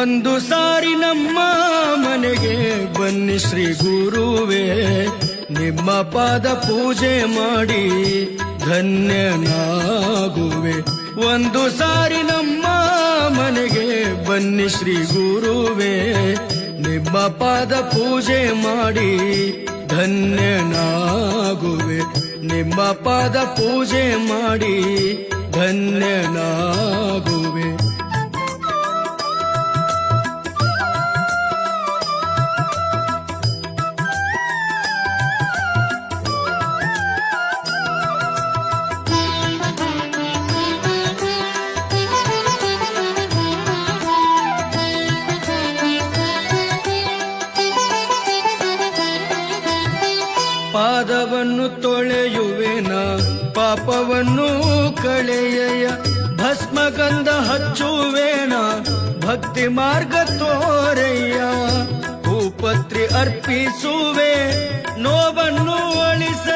ಒಂದು ಸಾರಿ ನಮ್ಮ ಮನೆಗೆ ಬನ್ನಿ ಶ್ರೀ ಗುರುವೇ, ನಿಮ್ಮ ಪಾದ ಪೂಜೆ ಮಾಡಿ ಧನ್ಯನಾಗುವೆ. ಒಂದು ಸಾರಿ ನಮ್ಮ ಮನೆಗೆ ಬನ್ನಿ ಶ್ರೀ ಗುರುವೇ, ನಿಮ್ಮ ಪಾದ ಪೂಜೆ ಮಾಡಿ ಧನ್ಯನಾಗುವೆ. ನಿಮ್ಮ ಪಾದ ಪೂಜೆ ಮಾಡಿ ಧನ್ಯನಾಗುವೆ. ಪಾದವನ್ನು ತೊಳೆಯುವೆನ ಪಾಪವನ್ನು ಕಳೆಯ, ಭಸ್ಮಗಂಧ ಹಚ್ಚುವೇನ ಭಕ್ತಿ ಮಾರ್ಗ ತೋರೆಯ. ಹೂಪತ್ರಿ ಅರ್ಪಿಸುವೆ ನೋವನ್ನು ಅಳಿಸ